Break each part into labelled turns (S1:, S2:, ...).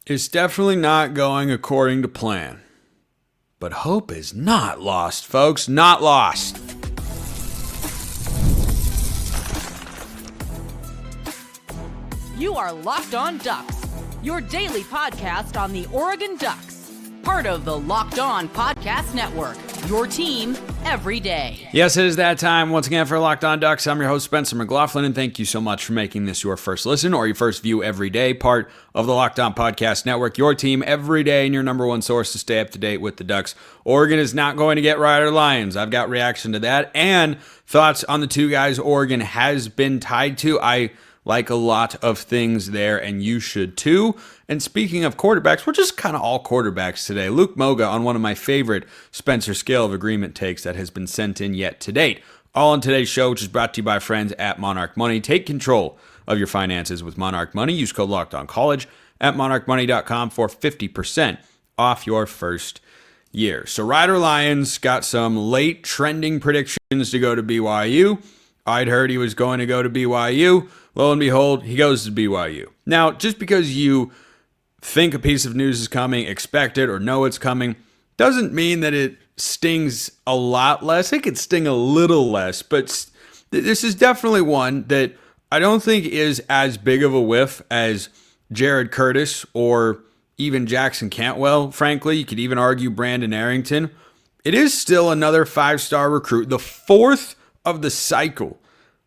S1: It's definitely not going according to plan. But hope is not lost, folks. Not lost.
S2: You are Locked On Ducks, your daily podcast on the Oregon Ducks. Part of the Locked On Podcast Network, your team every day.
S1: Yes, it is that time once again for Locked On Ducks. I'm your host, Spencer McLaughlin, and thank you so much for making this your first listen or your first view every day. Part of the Locked On Podcast Network, your team every day and your number one source to stay up to date with the Ducks. Oregon is not going to get Ryder Lyons. I've got reaction to that and thoughts on the two guys Oregon has been tied to. I like a lot of things there, and you should too. And speaking of quarterbacks, we're just kind of all quarterbacks today. Luke Moga on one of my favorite Spencer Scale of Agreement takes that has been sent in yet to date. All on today's show, which is brought to you by friends at Monarch Money. Take control of your finances with Monarch Money. Use code LOCKEDONCollege at monarchmoney.com for 50% off your first year. So Ryder Lyons got some late trending predictions to go to BYU. I'd heard he was going to go to BYU. Lo and behold, he goes to BYU. Now, just because you think a piece of news is coming, expect it, or know it's coming, doesn't mean that it stings a lot less. It could sting a little less, but this is definitely one that I don't think is as big of a whiff as Jared Curtis or even Jackson Cantwell. Frankly, you could even argue Brandon Arrington. It is still another five-star recruit, the fourth of the cycle,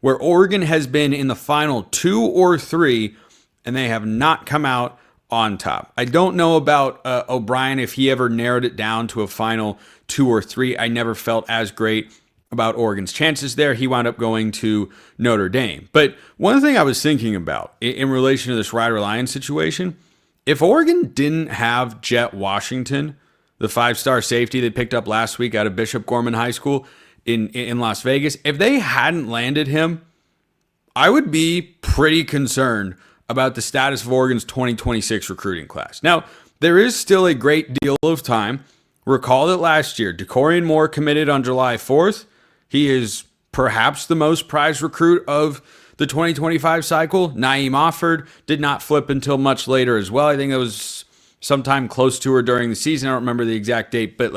S1: where Oregon has been in the final 2 or 3, and they have not come out on top. I don't know about O'Brien if he ever narrowed it down to a final 2 or 3. I never felt as great about Oregon's chances there. He wound up going to Notre Dame. But one thing I was thinking about in relation to this Ryder Lyons situation, if Oregon didn't have Jet Washington, the five-star safety they picked up last week out of Bishop Gorman High School in Las Vegas, if they hadn't landed him, I would be pretty concerned about the status of Oregon's 2026 recruiting class. Now, there is still a great deal of time. Recall that last year, DeCorian Moore committed on July 4th. He is perhaps the most prized recruit of the 2025 cycle. Naeem Offord did not flip until much later as well. I think it was sometime close to or during the season. I don't remember the exact date, but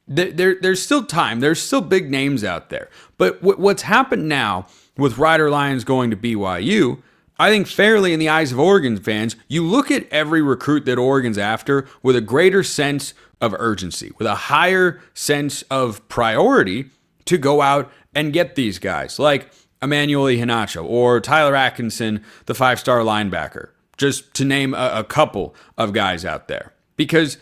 S1: there's still time. There's still big names out there. But what's happened now with Ryder Lyons going to BYU, I think fairly in the eyes of Oregon fans, you look at every recruit that Oregon's after with a greater sense of urgency, with a higher sense of priority to go out and get these guys like Emmanuel Iheanacho or Tyler Atkinson, the five-star linebacker, just to name a couple of guys out there. Because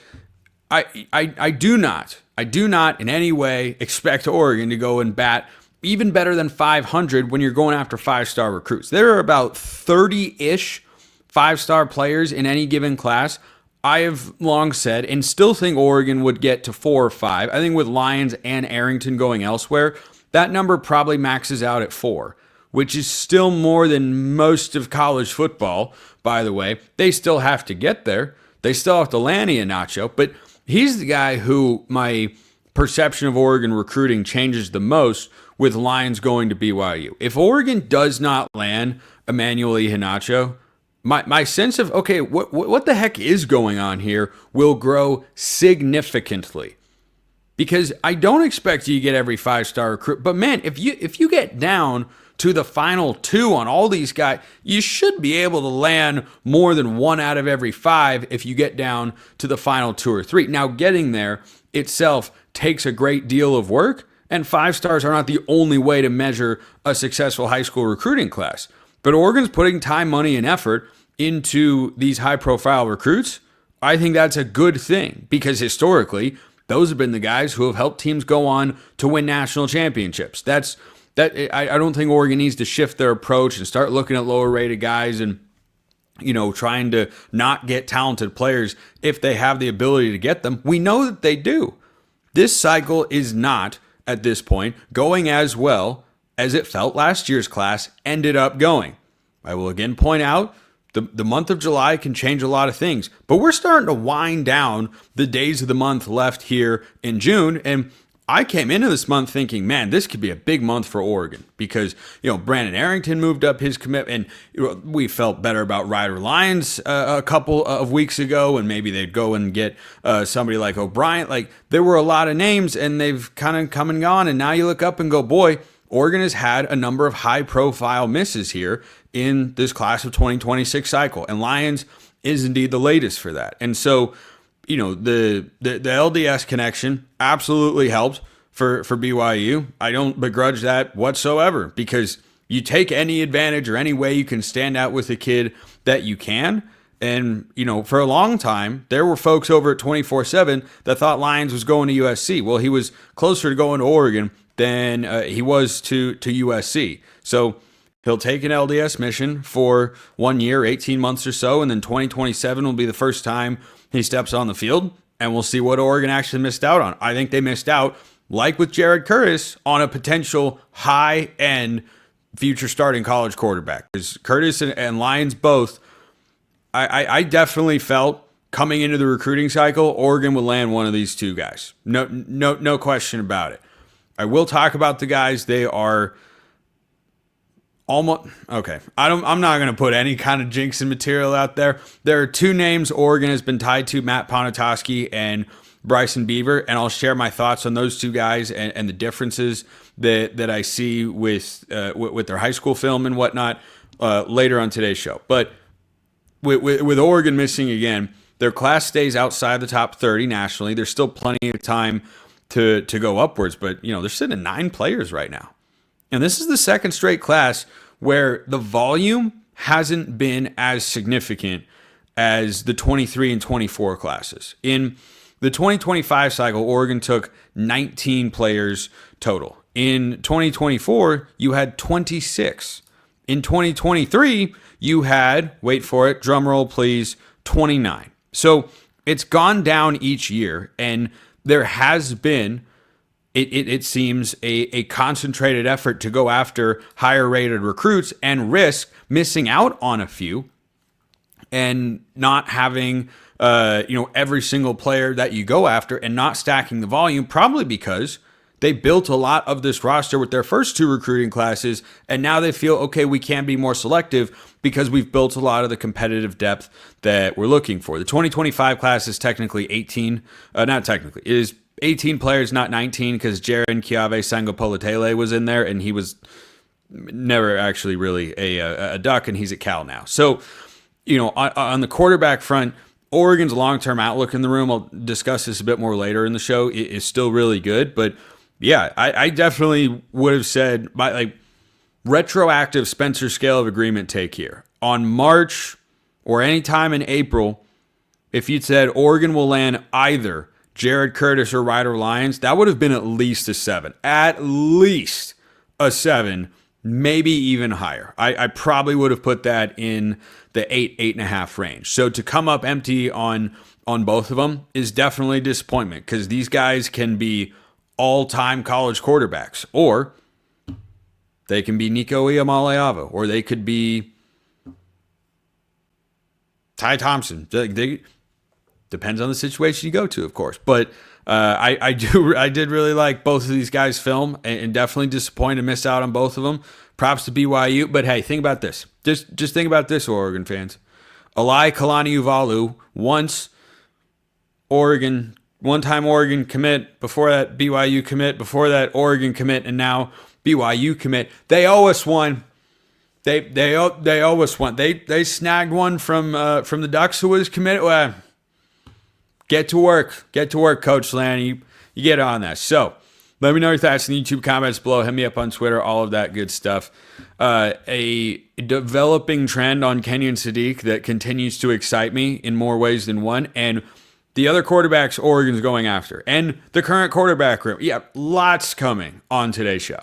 S1: I do not in any way expect Oregon to go and bat even better than 500 when you're going after five-star recruits. There are about 30-ish five-star players in any given class. I have long said and still think Oregon would get to 4 or 5. I think with Lyons and Arrington going elsewhere, that number probably maxes out at 4, which is still more than most of college football, by the way. They still have to get there. They still have to land Iheanacho, but he's the guy who my perception of Oregon recruiting changes the most with Lyons going to BYU. If Oregon does not land Emmanuel Iheanacho, my sense of, okay, what the heck is going on here will grow significantly. Because I don't expect you to get every five-star recruit. But man, if you get down to the final 2 on all these guys, you should be able to land more than 1 out of every 5 if you get down to the final 2 or 3. Now, getting there itself takes a great deal of work, and 5 stars are not the only way to measure a successful high school recruiting class. But Oregon's putting time, money, and effort into these high-profile recruits. I think that's a good thing because historically, those have been the guys who have helped teams go on to win national championships. I don't think Oregon needs to shift their approach and start looking at lower-rated guys and trying to not get talented players if they have the ability to get them. We know that they do. This cycle is not, at this point, going as well as it felt last year's class ended up going. I will again point out the month of July can change a lot of things, but we're starting to wind down the days of the month left here in June, and I came into this month thinking, man, this could be a big month for Oregon because, Brandon Arrington moved up his commitment. We felt better about Ryder Lyons a couple of weeks ago, and maybe they'd go and get somebody like O'Brien. Like, there were a lot of names, and they've kind of come and gone, and now you look up and go, boy, Oregon has had a number of high-profile misses here in this class of 2026 cycle, and Lyons is indeed the latest for that. And so, the LDS connection absolutely helped for BYU. I don't begrudge that whatsoever because you take any advantage or any way you can stand out with a kid that you can. And, for a long time, there were folks over at 24/7 that thought Lyons was going to USC. Well, he was closer to going to Oregon than he was to USC. So he'll take an LDS mission for 1 year, 18 months or so, and then 2027 will be the first time he steps on the field, and we'll see what Oregon actually missed out on. I think they missed out, like with Jared Curtis, on a potential high-end future starting college quarterback. Because Curtis and Lyons both, I definitely felt coming into the recruiting cycle, Oregon would land one of these two guys. No question about it. I will talk about the guys. They are almost okay. I'm not going to put any kind of jinxing material out there. There are two names Oregon has been tied to: Matt Ponatoski and Bryson Beaver, and I'll share my thoughts on those two guys and the differences that I see with their high school film and whatnot later on today's show. But with Oregon missing again, their class stays outside the top 30 nationally. There's still plenty of time to go upwards, but they're sitting at 9 players right now. And this is the second straight class where the volume hasn't been as significant as the 23 and 24 classes. In the 2025 cycle, Oregon took 19 players total. In 2024, you had 26. In 2023, you had, wait for it, drum roll please, 29. So it's gone down each year, and there has been, it seems, a concentrated effort to go after higher rated recruits and risk missing out on a few and not having every single player that you go after and not stacking the volume, probably because they built a lot of this roster with their first 2 recruiting classes, and now they feel, okay, we can be more selective because we've built a lot of the competitive depth that we're looking for. The 2025 class is technically 18, not technically, it is 18 players, not 19, because Jared Kiave Sangopolatele was in there, and he was never actually really a Duck, and he's at Cal now. So, on the quarterback front, Oregon's long-term outlook in the room, I'll discuss this a bit more later in the show, is still really good. But yeah, I definitely would have said, retroactive Spencer scale of agreement take here. On March or any time in April, if you'd said Oregon will land either Jared Curtis or Ryder Lyons, that would have been at least a 7. At least a 7, maybe even higher. I probably would have put that in the 8.5 range. So to come up empty on both of them is definitely a disappointment, because these guys can be all-time college quarterbacks, or they can be Nico Iamaleava, or they could be Ty Thompson. Depends on the situation you go to, of course. But I did really like both of these guys' film, and definitely disappointed to miss out on both of them. Props to BYU. But hey, think about this. Just think about this, Oregon fans. Alai Kalani-Uvalu, one-time Oregon commit, before that BYU commit, before that Oregon commit, and now BYU commit. They owe us one. They owe us one. They snagged one from the Ducks who was committed. Well, get to work, Coach Lanny. You get on that. So let me know your thoughts in the YouTube comments below. Hit me up on Twitter, all of that good stuff. A developing trend on Kenyon Sadiq that continues to excite me in more ways than one, and the other quarterbacks Oregon's going after, and the current quarterback room. Yeah, lots coming on today's show.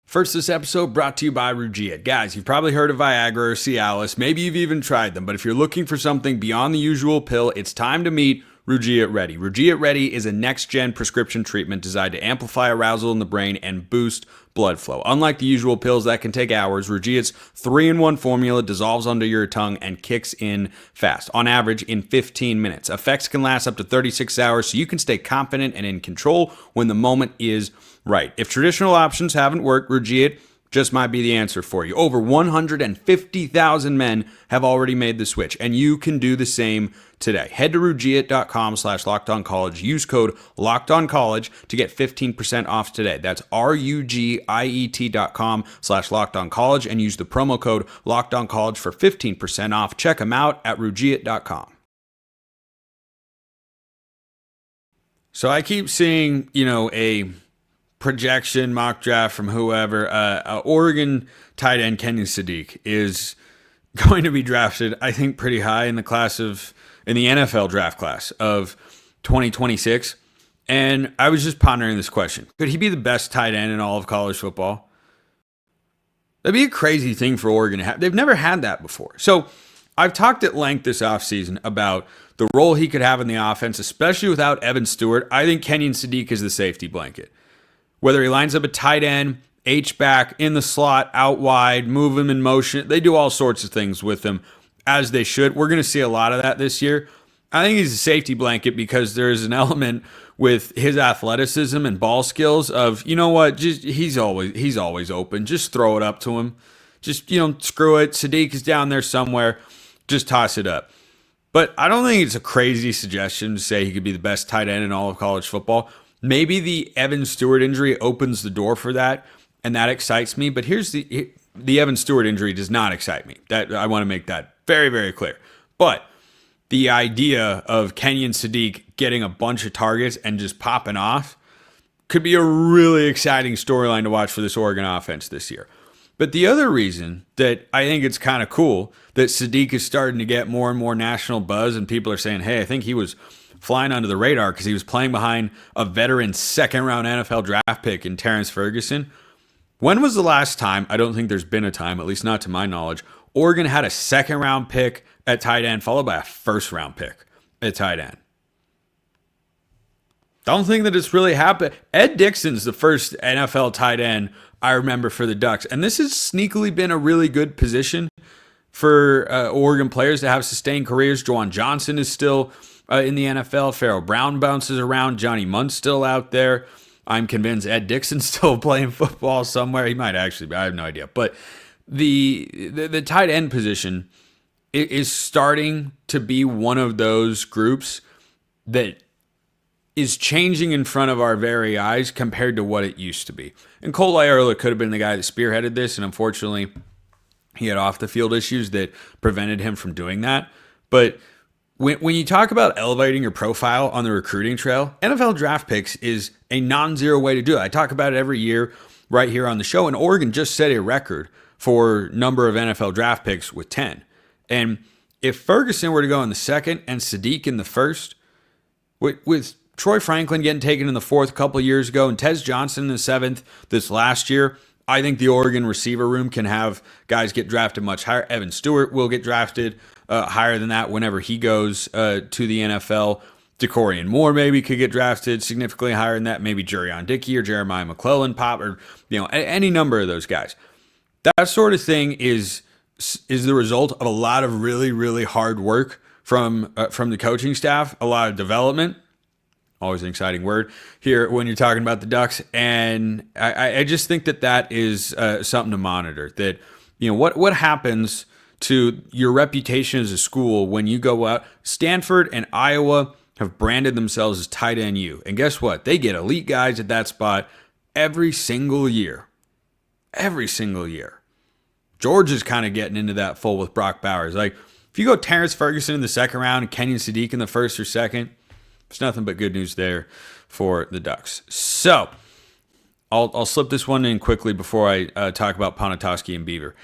S1: First, this episode brought to you by Rugia. Guys, you've probably heard of Viagra or Cialis. Maybe you've even tried them, but if you're looking for something beyond the usual pill, it's time to meet Rugia Ready. Rugia Ready is a next-gen prescription treatment designed to amplify arousal in the brain and boost blood flow. Unlike the usual pills that can take hours, Rugia's 3-in-1 formula dissolves under your tongue and kicks in fast, on average in 15 minutes. Effects can last up to 36 hours, so you can stay confident and in control when the moment is right. If traditional options haven't worked, Rugia just might be the answer for you. Over 150,000 men have already made the switch, and you can do the same today. Head to rugiet.com/lockedoncollege. Use code LOCKEDONCollege to get 15% off today. That's rugiet.com/lockedoncollege and use the promo code LOCKEDONCollege for 15% off. Check them out at rugiet.com. So I keep seeing, a projection mock draft from whoever. Oregon tight end Kenyon Sadiq is going to be drafted, I think, pretty high in the NFL draft class of 2026. And I was just pondering this question. Could he be the best tight end in all of college football? That'd be a crazy thing for Oregon to have. They've never had that before. So I've talked at length this offseason about the role he could have in the offense, especially without Evan Stewart. I think Kenyon Sadiq is the safety blanket. Whether he lines up a tight end, H-back, in the slot, out wide, move him in motion, they do all sorts of things with him, as they should. We're going to see a lot of that this year. I think he's a safety blanket because there's an element with his athleticism and ball skills of, he's always open. Just throw it up to him. Just, screw it. Sadiq is down there somewhere. Just toss it up. But I don't think it's a crazy suggestion to say he could be the best tight end in all of college football. Maybe the Evan Stewart injury opens the door for that, and that excites me. But here's the Evan Stewart injury does not excite me. That I want to make that very, very clear. But the idea of Kenyon Sadiq getting a bunch of targets and just popping off could be a really exciting storyline to watch for this Oregon offense this year. But the other reason that I think it's kind of cool that Sadiq is starting to get more and more national buzz and people are saying, hey, I think he was flying under the radar because he was playing behind a veteran second-round NFL draft pick in Terrence Ferguson. When was the last time, I don't think there's been a time, at least not to my knowledge, Oregon had a second-round pick at tight end followed by a first-round pick at tight end? Don't think that it's really happened. Ed Dixon's the first NFL tight end I remember for the Ducks. And this has sneakily been a really good position for Oregon players to have sustained careers. Juwan Johnson is still in the NFL. Pharaoh Brown bounces around. Johnny Munt's still out there. I'm convinced Ed Dixon's still playing football somewhere. He might actually be. I have no idea. But the tight end position is starting to be one of those groups that is changing in front of our very eyes compared to what it used to be. And Cole Iola could have been the guy that spearheaded this, and unfortunately, he had off-the-field issues that prevented him from doing that. But when you talk about elevating your profile on the recruiting trail, NFL draft picks is a non-zero way to do it. I talk about it every year right here on the show, and Oregon just set a record for number of NFL draft picks with 10. And if Ferguson were to go in the second and Sadiq in the first, with Troy Franklin getting taken in the fourth a couple of years ago and Tez Johnson in the seventh this last year, I think the Oregon receiver room can have guys get drafted much higher. Evan Stewart will get drafted higher than that whenever he goes to the NFL. DeCorian Moore maybe could get drafted significantly higher than that. Maybe Jurion Dickey or Jeremiah McLaughlin pop, or any number of those guys. That sort of thing is the result of a lot of really, really hard work from the coaching staff, a lot of development. Always an exciting word here when you're talking about the Ducks. And I just think that is something to monitor. That, what happens to your reputation as a school when you go out. Stanford and Iowa have branded themselves as tight end U. And guess what? They get elite guys at that spot every single year. Every single year. Georgia's kind of getting into that fold with Brock Bowers. Like, if you go Terrence Ferguson in the second round and Kenyon Sadiq in the first or second, it's nothing but good news there for the Ducks. So, I'll slip this one in quickly before I talk about Ponatoski and Beaver.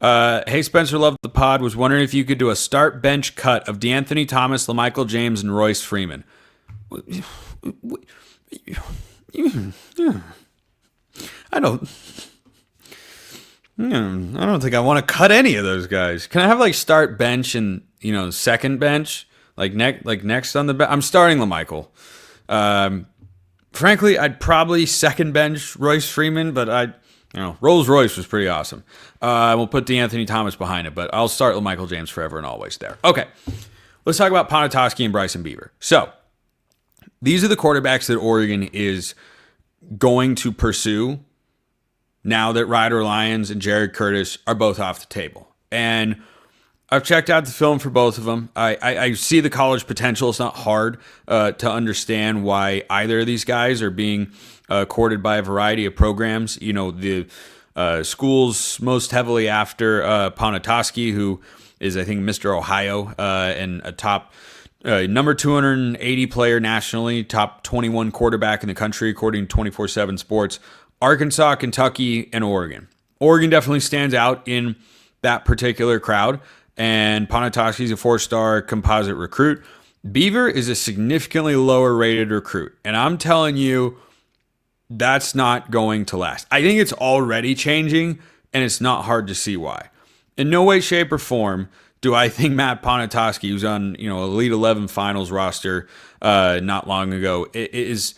S1: Hey, Spencer, loved the pod. Was wondering if you could do a start bench cut of DeAnthony Thomas, LaMichael James, and Royce Freeman. I don't think I want to cut any of those guys. Can I have start bench and second bench? Like next on the bench, I'm starting LaMichael. Frankly, I'd probably second bench Royce Freeman, but Rolls Royce was pretty awesome. We'll put DeAnthony Thomas behind it, but I'll start LaMichael James forever and always there. Okay, let's talk about Ponatoski and Bryson Beaver. So these are the quarterbacks that Oregon is going to pursue now that Ryder Lyons and Jared Curtis are both off the table. And I've checked out the film for both of them. I see the college potential. It's not hard to understand why either of these guys are being courted by a variety of programs. The schools most heavily after Ponatoski, who is, I think, Mr. Ohio and a top number 280 player nationally, top 21 quarterback in the country, according to 24/7 Sports. Arkansas, Kentucky, and Oregon. Oregon definitely stands out in that particular crowd. And Ponatoski is a 4-star composite recruit. Beaver is a significantly lower rated recruit. And I'm telling you, that's not going to last. I think it's already changing, and it's not hard to see why. In no way, shape, or form do I think Matt Ponatoski, who's on Elite 11 finals roster not long ago, is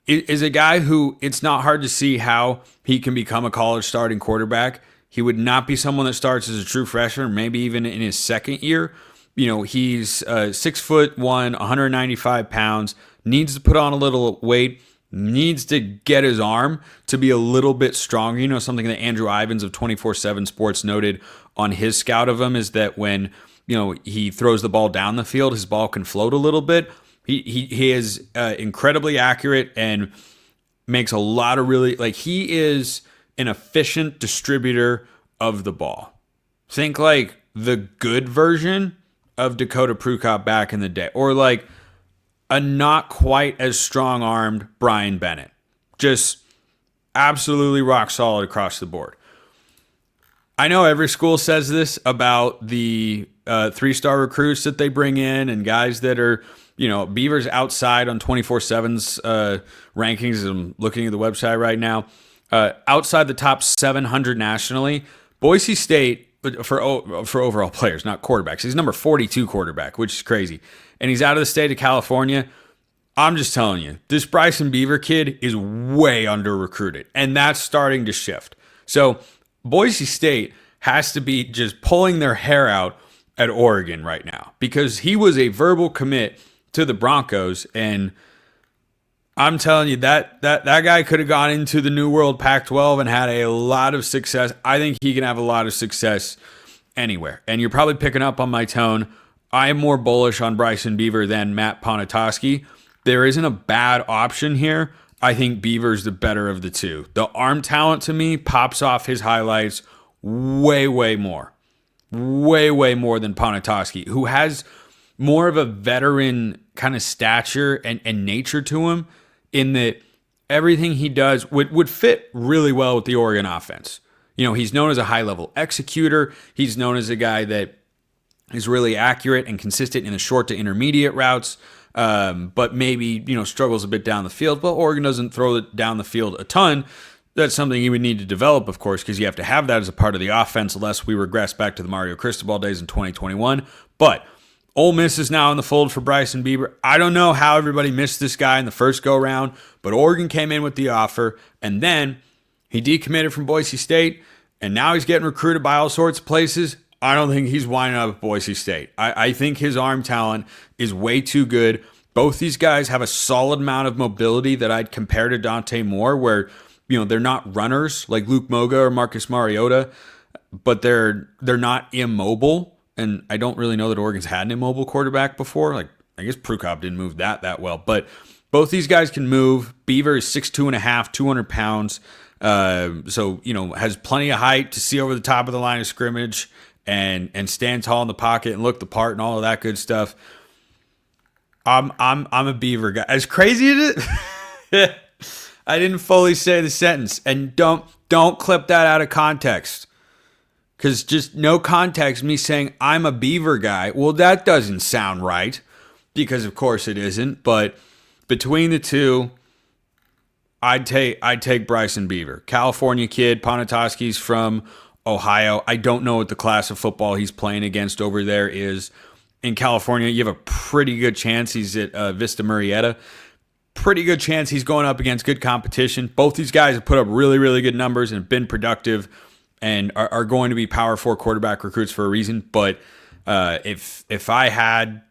S1: a guy who it's not hard to see how he can become a college starting quarterback. He would not be someone that starts as a true freshman, maybe even in his second year. He's 6'1", 195 pounds, needs to put on a little weight, needs to get his arm to be a little bit stronger. Something that Andrew Ivins of 24/7 Sports noted on his scout of him is that when he throws the ball down the field, his ball can float a little bit. He is incredibly accurate and makes a lot of he is an efficient distributor of the ball. Think like the good version of Dakota Prukop back in the day, or like a not quite as strong-armed Brian Bennett. Just absolutely rock solid across the board. I know every school says this about the 3-star recruits that they bring in and guys that are, Beaver's outside on 24/7's rankings. I'm looking at the website right now. Outside the top 700 nationally, Boise State, for overall players, not quarterbacks. He's number 42 quarterback, which is crazy. And he's out of the state of California. I'm just telling you, this Bryson Beaver kid is way under-recruited, and that's starting to shift. So Boise State has to be just pulling their hair out at Oregon right now because he was a verbal commit to the Broncos, and I'm telling you, that guy could have gone into the New World Pac-12 and had a lot of success. I think he can have a lot of success anywhere. And you're probably picking up on my tone. I am more bullish on Bryson Beaver than Matt Ponatoski. There isn't a bad option here. I think Beaver's the better of the two. The arm talent to me pops off his highlights way, way more. Way, way more than Ponatoski, who has more of a veteran kind of stature and nature to him, in that everything he does would fit really well with the Oregon offense. He's known as a high-level executor. He's known as a guy that is really accurate and consistent in the short to intermediate routes, but maybe, struggles a bit down the field. But Oregon doesn't throw it down the field a ton. That's something you would need to develop, of course, because you have to have that as a part of the offense, unless we regress back to the Mario Cristobal days in 2021. But Ole Miss is now in the fold for Bryson Beaver. I don't know how everybody missed this guy in the first go-round, but Oregon came in with the offer, and then he decommitted from Boise State, and now he's getting recruited by all sorts of places. I don't think he's winding up at Boise State. I think his arm talent is way too good. Both these guys have a solid amount of mobility that I'd compare to Dante Moore, where they're not runners like Luke Moga or Marcus Mariota, but they're not immobile. And I don't really know that Oregon's had an immobile quarterback before. I guess Prukop didn't move that well. But both these guys can move. Beaver is 6'2.5", 200 pounds. So, has plenty of height to see over the top of the line of scrimmage and stand tall in the pocket and look the part and all of that good stuff. I'm a Beaver guy. As crazy as it is, I didn't fully say the sentence. And don't clip that out of context. Because just no context, me saying I'm a Beaver guy, well, that doesn't sound right. Because, of course, it isn't. But between the two, I'd take Bryson Beaver. California kid, Ponatoski's from Ohio. I don't know what the class of football he's playing against over there is. in California, you have a pretty good chance he's at Vista Murrieta. Pretty good chance he's going up against good competition. Both these guys have put up really, really good numbers and have been productive and are going to be Power 4 quarterback recruits for a reason. But if I had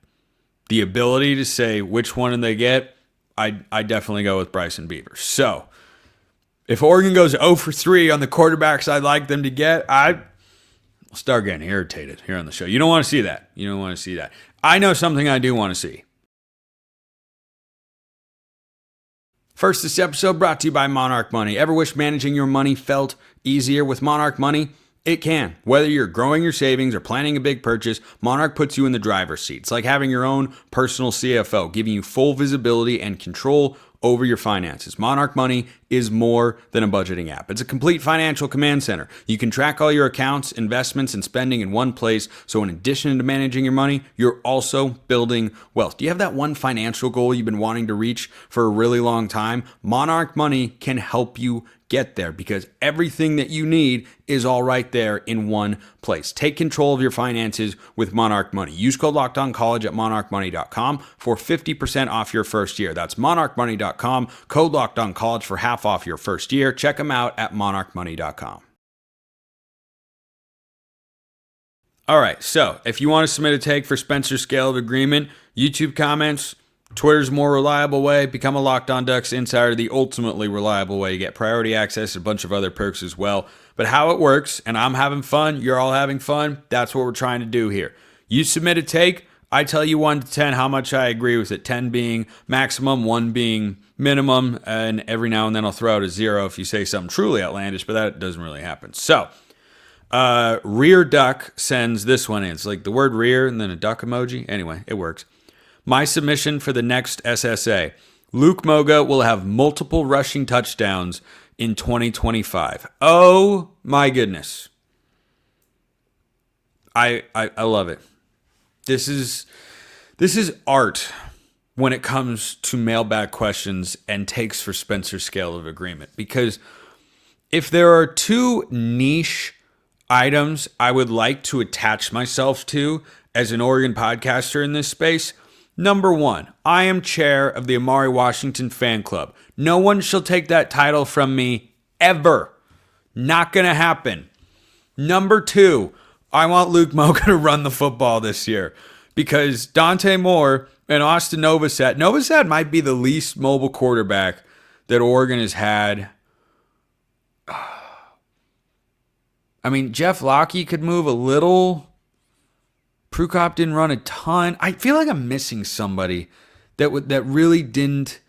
S1: the ability to say which one did they get, I definitely go with Bryson Beaver. So if Oregon goes 0 for 3 on the quarterbacks I'd like them to get, I'll start getting irritated here on the show. You don't want to see that. You don't want to see that. I know something I do want to see. First, this episode brought to you by Monarch Money. Ever wish managing your money felt easier with Monarch Money? It can. Whether you're growing your savings or planning a big purchase, Monarch puts you in the driver's seat. It's like having your own personal CFO, giving you full visibility and control over your finances. Monarch Money is more than a budgeting app. It's a complete financial command center. You can track all your accounts, investments, and spending in one place. So in addition to managing your money, you're also building wealth. Do you have that one financial goal you've been wanting to reach for a really long time? Monarch Money can help you get there because everything that you need is all right there in one place. Take control of your finances with Monarch Money. Use code LOCKEDONCollege at monarchmoney.com for 50% off your first year. That's monarchmoney.com, code LOCKEDONCollege for half off your first year. Check them out at monarchmoney.com. All right, so if you want to submit a take for Spencer's Scale of Agreement, YouTube comments, Twitter's more reliable way. Become a Locked On Ducks insider, the ultimately reliable way. You get priority access, a bunch of other perks as well. But how it works, and I'm having fun, you're all having fun, that's what we're trying to do here. You submit a take, I tell you 1 to 10 how much I agree with it, 10 being maximum, 1 being minimum, and every now and then I'll throw out a 0 if you say something truly outlandish, but that doesn't really happen. So, Rear Duck sends this one in. It's like the word rear and then a duck emoji. Anyway, it works. My submission for the next SSA. Luke Moga will have multiple rushing touchdowns in 2025. Oh my goodness. I love it. This is art when it comes to mailbag questions and takes for Spencer's Scale of Agreement. Because if there are 2 niche items I would like to attach myself to as an Oregon podcaster in this space, number 1, I am chair of the Amari Washington fan club. No one shall take that title from me ever. Not going to happen. Number 2, I want Luke Moga to run the football this year because Dante Moore and Austin Novosad might be the least mobile quarterback that Oregon has had. I mean, Jeff Locke could move a little. Prukop didn't run a ton. I feel like I'm missing somebody that really didn't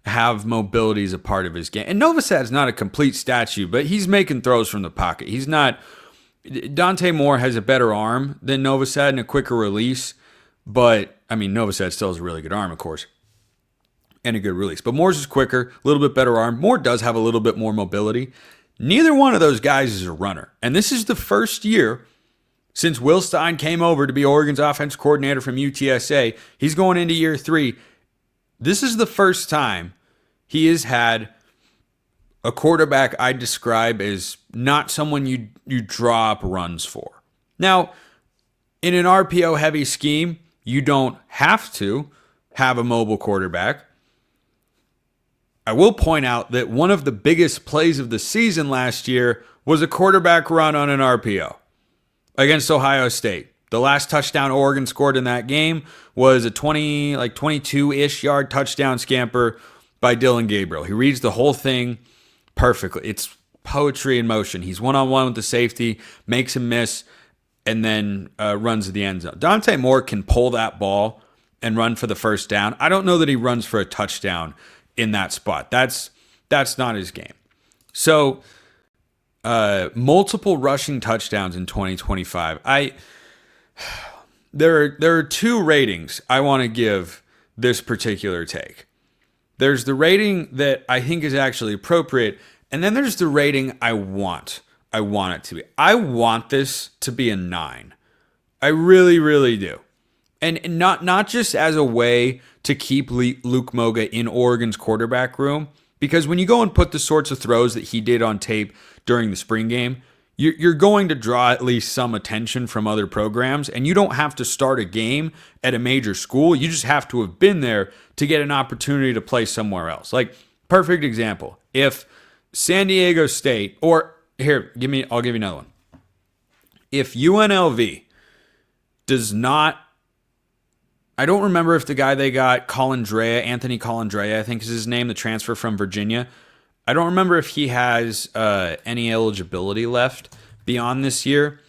S1: have mobility as a part of his game. And Novosad's not a complete statue, but he's making throws from the pocket. He's not. Dante Moore has a better arm than Novosad and a quicker release. But, I mean, Novosad still has a really good arm, of course, and a good release. But Moore's is quicker, a little bit better arm. Moore does have a little bit more mobility. Neither one of those guys is a runner. And this is the first year since Will Stein came over to be Oregon's offense coordinator from UTSA. He's going into year 3. This is the first time he has had a quarterback I describe as not someone you draw up runs for. Now, in an RPO-heavy scheme, you don't have to have a mobile quarterback. I will point out that one of the biggest plays of the season last year was a quarterback run on an RPO against Ohio State. The last touchdown Oregon scored in that game was a 22-ish yard touchdown scamper by Dylan Gabriel. He reads the whole thing perfectly. It's poetry in motion. He's one-on-one with the safety, makes him miss, and then runs to the end zone. Dante Moore can pull that ball and run for the first down. I don't know that he runs for a touchdown in that spot. That's not his game. So, multiple rushing touchdowns in 2025. There are 2 ratings I want to give this particular take. There's the rating that I think is actually appropriate, and then there's the rating I want it to be. I want this to be a 9. I really, really do. And not just as a way to keep Luke Moga in Oregon's quarterback room, because when you go and put the sorts of throws that he did on tape during the spring game, you're going to draw at least some attention from other programs, and you don't have to start a game at a major school. You just have to have been there to get an opportunity to play somewhere else. Like, perfect example. If San Diego State, or here, I'll give you another one. If UNLV does not, I don't remember if the guy they got, Anthony Colandrea, I think is his name, the transfer from Virginia. I don't remember if he has any eligibility left beyond this year.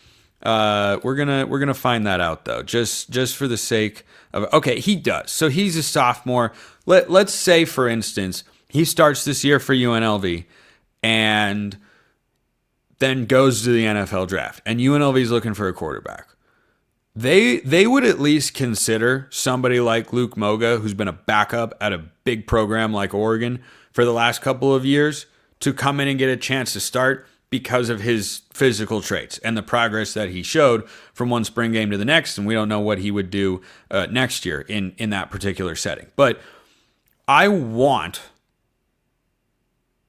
S1: We're gonna find that out though, just for the sake of. Okay, he does. So he's a sophomore. Let's say, for instance, he starts this year for UNLV, and then goes to the NFL draft, and UNLV is looking for a quarterback. They would at least consider somebody like Luke Moga, who's been a backup at a big program like Oregon for the last couple of years, to come in and get a chance to start because of his physical traits and the progress that he showed from one spring game to the next. And we don't know what he would do next year in that particular setting. But I want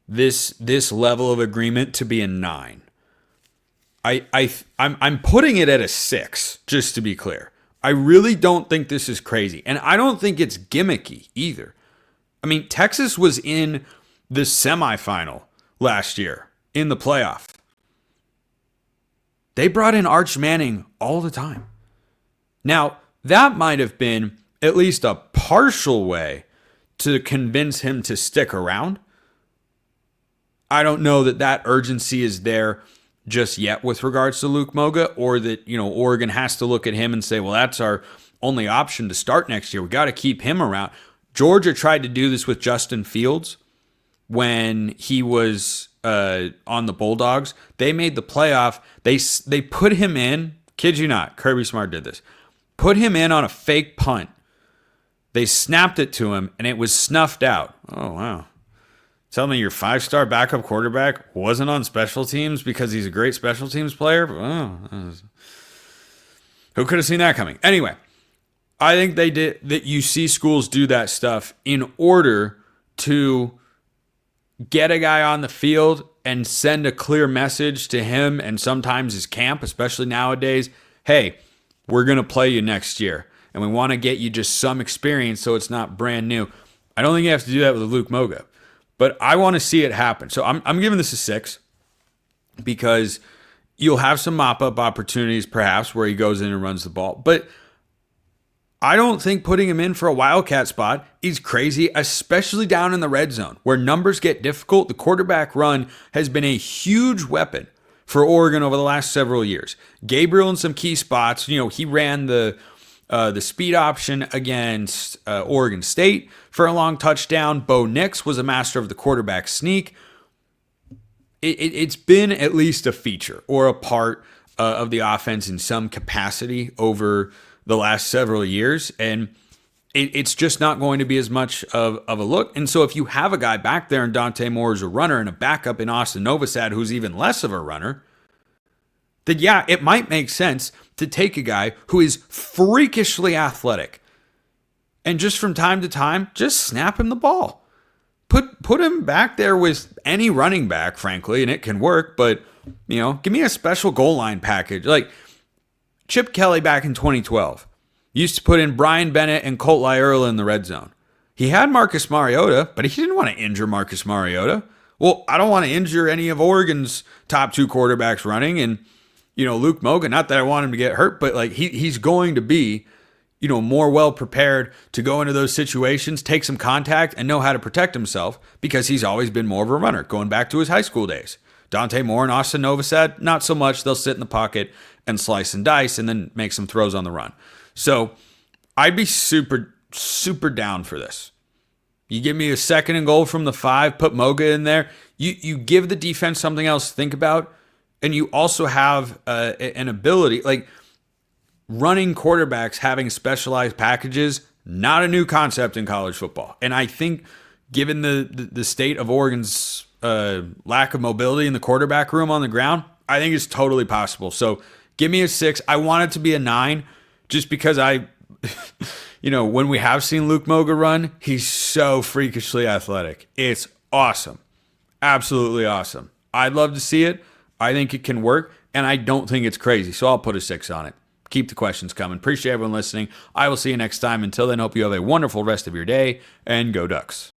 S1: this level of agreement to be a 9. I'm putting it at a 6, just to be clear. I really don't think this is crazy. And I don't think it's gimmicky either. I mean, Texas was in the semifinal last year in the playoff. They brought in Arch Manning all the time. Now, that might have been at least a partial way to convince him to stick around. I don't know that urgency is there just yet with regards to Luke Moga, or that, Oregon has to look at him and say, well, that's our only option to start next year. We got to keep him around. Georgia tried to do this with Justin Fields when he was on the Bulldogs. They made the playoff. They put him in, kid you not, Kirby Smart did this, put him in on a fake punt. They snapped it to him, and it was snuffed out. Oh, wow. Tell me your 5-star backup quarterback wasn't on special teams because he's a great special teams player? Oh, who could have seen that coming? Anyway, I think they did that. You see schools do that stuff in order to get a guy on the field and send a clear message to him and sometimes his camp, especially nowadays. Hey, we're going to play you next year, and we want to get you just some experience so it's not brand new. I don't think you have to do that with Luke Moga, but I want to see it happen. So I'm giving this a 6 because you'll have some mop-up opportunities perhaps where he goes in and runs the ball. But I don't think putting him in for a Wildcat spot is crazy, especially down in the red zone where numbers get difficult. The quarterback run has been a huge weapon for Oregon over the last several years. Gabriel in some key spots, he ran the speed option against Oregon State for a long touchdown. Bo Nix was a master of the quarterback sneak. It's been at least a feature or a part of the offense in some capacity over the last several years, and it's just not going to be as much of a look. And so if you have a guy back there and Dante Moore is a runner and a backup in Austin Novosad who's even less of a runner, then yeah, it might make sense to take a guy who is freakishly athletic and just from time to time, just snap him the ball. Put him back there with any running back, frankly, and it can work, but, give me a special goal line package. Like Chip Kelly back in 2012 used to put in Brian Bennett and Colt Lyerla in the red zone. He had Marcus Mariota, but he didn't want to injure Marcus Mariota. Well, I don't want to injure any of Oregon's top 2 quarterbacks running, and Luke Moga, not that I want him to get hurt, but like he's going to be, more well prepared to go into those situations, take some contact, and know how to protect himself because he's always been more of a runner, going back to his high school days. Dante Moore and Austin Novosad, not so much. They'll sit in the pocket and slice and dice and then make some throws on the run. So I'd be super, super down for this. You give me a 2nd and goal from the 5, put Moga in there. You give the defense something else to think about. And you also have an ability, like running quarterbacks having specialized packages, not a new concept in college football. And I think given the state of Oregon's lack of mobility in the quarterback room on the ground, I think it's totally possible. So give me a 6. I want it to be a 9 just because when we have seen Luke Moga run, he's so freakishly athletic. It's awesome. Absolutely awesome. I'd love to see it. I think it can work, and I don't think it's crazy, so I'll put a 6 on it. Keep the questions coming. Appreciate everyone listening. I will see you next time. Until then, hope you have a wonderful rest of your day, and go Ducks.